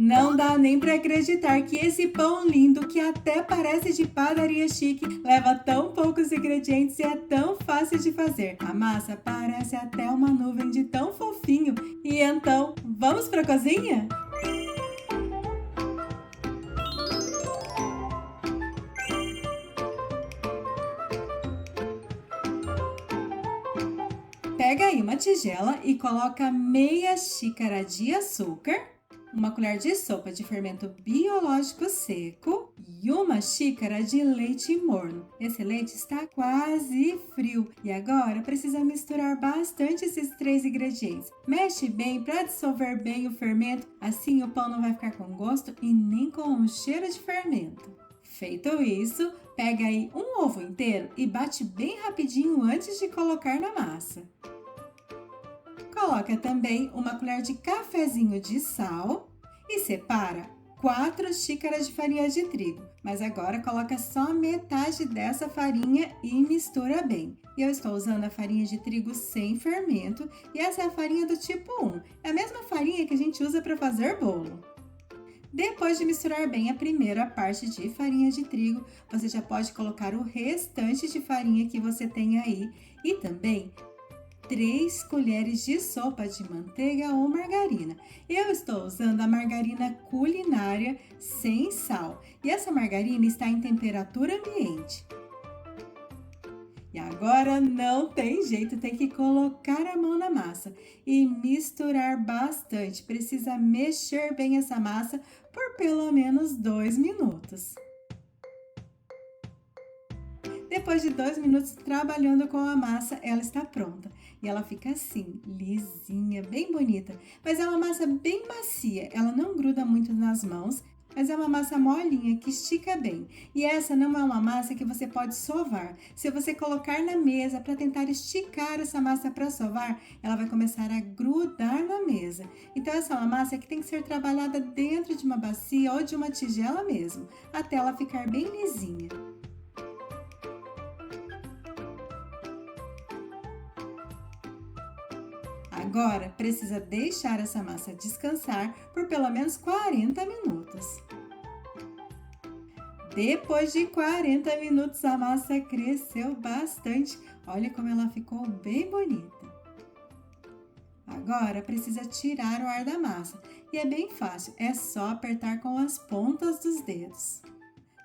Não dá nem para acreditar que esse pão lindo, que até parece de padaria chique, leva tão poucos ingredientes e é tão fácil de fazer. A massa parece até uma nuvem de tão fofinho. E então, vamos para a cozinha? Pega aí uma tigela e coloca meia xícara de açúcar, uma colher de sopa de fermento biológico seco e uma xícara de leite morno. Esse leite está quase frio e agora precisa misturar bastante esses três ingredientes. Mexe bem para dissolver bem o fermento, assim o pão não vai ficar com gosto e nem com um cheiro de fermento. Feito isso, pega aí um ovo inteiro e bate bem rapidinho antes de colocar na massa. Coloca também uma colher de cafezinho de sal e separa 4 xícaras de farinha de trigo. Mas agora coloca só metade dessa farinha e mistura bem. E eu estou usando a farinha de trigo sem fermento e essa é a farinha do tipo 1. É a mesma farinha que a gente usa para fazer bolo. Depois de misturar bem a primeira parte de farinha de trigo, você já pode colocar o restante de farinha que você tem aí e também 3 colheres de sopa de manteiga ou margarina. Eu estou usando a margarina culinária sem sal e essa margarina está em temperatura ambiente. E agora não tem jeito, tem que colocar a mão na massa e misturar bastante. Precisa mexer bem essa massa por pelo menos 2 minutos. Depois de 2 minutos trabalhando com a massa, ela está pronta. E ela fica assim, lisinha, bem bonita. Mas é uma massa bem macia, ela não gruda muito nas mãos, mas é uma massa molinha que estica bem. E essa não é uma massa que você pode sovar. Se você colocar na mesa para tentar esticar essa massa para sovar, ela vai começar a grudar na mesa. Então essa é uma massa que tem que ser trabalhada dentro de uma bacia ou de uma tigela mesmo, até ela ficar bem lisinha. Agora, precisa deixar essa massa descansar por pelo menos 40 minutos. Depois de 40 minutos, a massa cresceu bastante. Olha como ela ficou bem bonita. Agora, precisa tirar o ar da massa. E é bem fácil, é só apertar com as pontas dos dedos.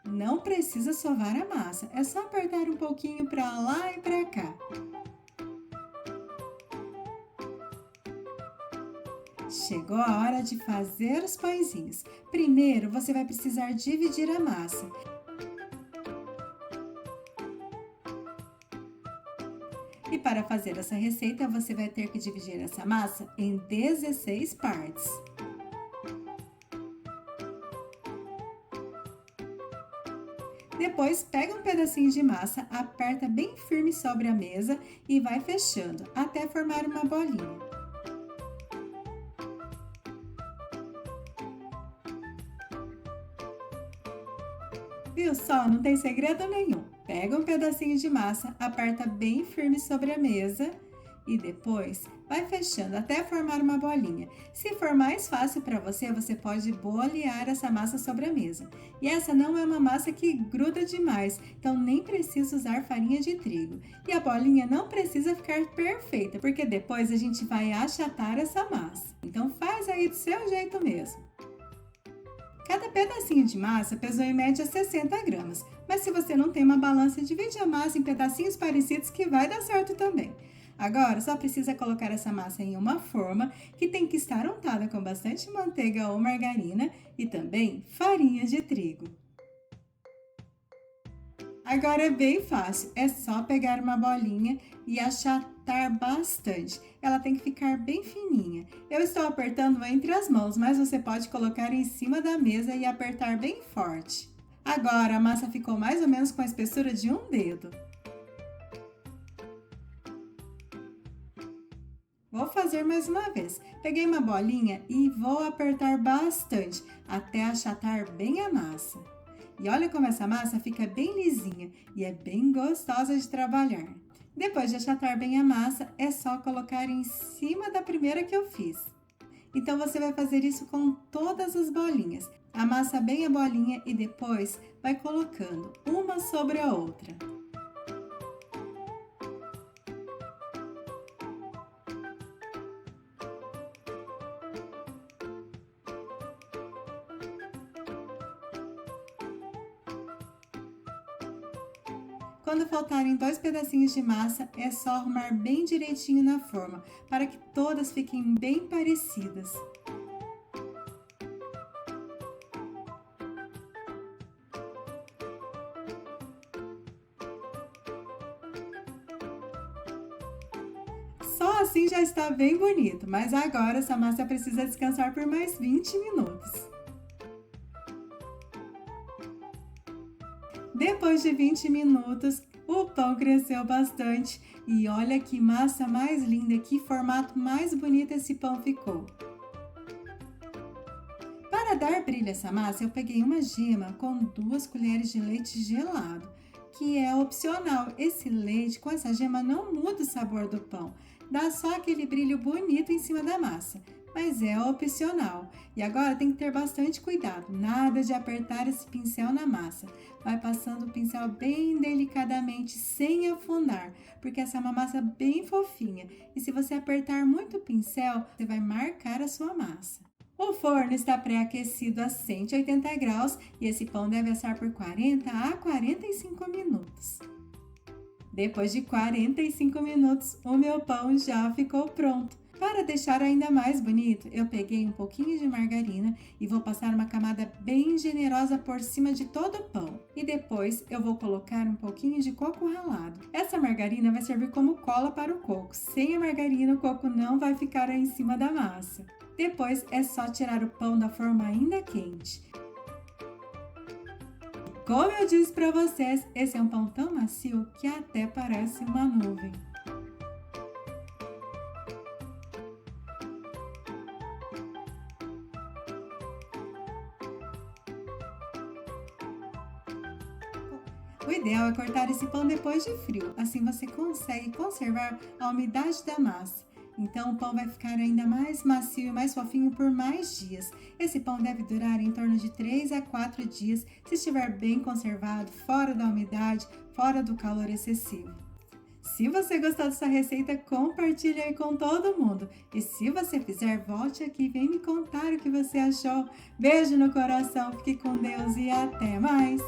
Não precisa sovar a massa, é só apertar um pouquinho para lá e para cá. Chegou a hora de fazer os pãezinhos. Primeiro, você vai precisar dividir a massa. E para fazer essa receita, você vai ter que dividir essa massa em 16 partes. Depois, pega um pedacinho de massa, aperta bem firme sobre a mesa e vai fechando até formar uma bolinha. Viu só? Não tem segredo nenhum. Pega um pedacinho de massa, aperta bem firme sobre a mesa e depois vai fechando até formar uma bolinha. Se for mais fácil para você, você pode bolear essa massa sobre a mesa. E essa não é uma massa que gruda demais, então nem precisa usar farinha de trigo. E a bolinha não precisa ficar perfeita, porque depois a gente vai achatar essa massa. Então faz aí do seu jeito mesmo. Cada pedacinho de massa pesou em média 60 gramas, mas se você não tem uma balança, divide a massa em pedacinhos parecidos que vai dar certo também. Agora, só precisa colocar essa massa em uma forma que tem que estar untada com bastante manteiga ou margarina e também farinha de trigo. Agora é bem fácil, é só pegar uma bolinha e achatar bastante. Ela tem que ficar bem fininha. Eu estou apertando entre as mãos, mas você pode colocar em cima da mesa e apertar bem forte. Agora a massa ficou mais ou menos com a espessura de um dedo. Vou fazer mais uma vez. Peguei uma bolinha e vou apertar bastante até achatar bem a massa. E olha como essa massa fica bem lisinha e é bem gostosa de trabalhar. Depois de achatar bem a massa, é só colocar em cima da primeira que eu fiz. Então você vai fazer isso com todas as bolinhas. Amassa bem a bolinha e depois vai colocando uma sobre a outra. Quando faltarem 2 pedacinhos de massa, é só arrumar bem direitinho na forma, para que todas fiquem bem parecidas. Só assim já está bem bonito, mas agora essa massa precisa descansar por mais 20 minutos. Depois de 20 minutos, o pão cresceu bastante e olha que massa mais linda, que formato mais bonito esse pão ficou. Para dar brilho a essa massa, eu peguei uma gema com 2 colheres de leite gelado, que é opcional. Esse leite com essa gema não muda o sabor do pão, dá só aquele brilho bonito em cima da massa, mas é opcional. E agora tem que ter bastante cuidado, nada de apertar esse pincel na massa. Vai passando o pincel bem delicadamente, sem afundar, porque essa é uma massa bem fofinha. E se você apertar muito o pincel, você vai marcar a sua massa. O forno está pré-aquecido a 180 graus e esse pão deve assar por 40 a 45 minutos. Depois de 45 minutos, o meu pão já ficou pronto. Para deixar ainda mais bonito, eu peguei um pouquinho de margarina e vou passar uma camada bem generosa por cima de todo o pão. E depois eu vou colocar um pouquinho de coco ralado. Essa margarina vai servir como cola para o coco. Sem a margarina, o coco não vai ficar aí em cima da massa. Depois é só tirar o pão da forma ainda quente. Como eu disse para vocês, esse é um pão tão macio que até parece uma nuvem. O ideal é cortar esse pão depois de frio, assim você consegue conservar a umidade da massa. Então o pão vai ficar ainda mais macio e mais fofinho por mais dias. Esse pão deve durar em torno de 3 a 4 dias se estiver bem conservado, fora da umidade, fora do calor excessivo. Se você gostou dessa receita, compartilhe aí com todo mundo. E se você fizer, volte aqui e vem me contar o que você achou. Beijo no coração, fique com Deus e até mais!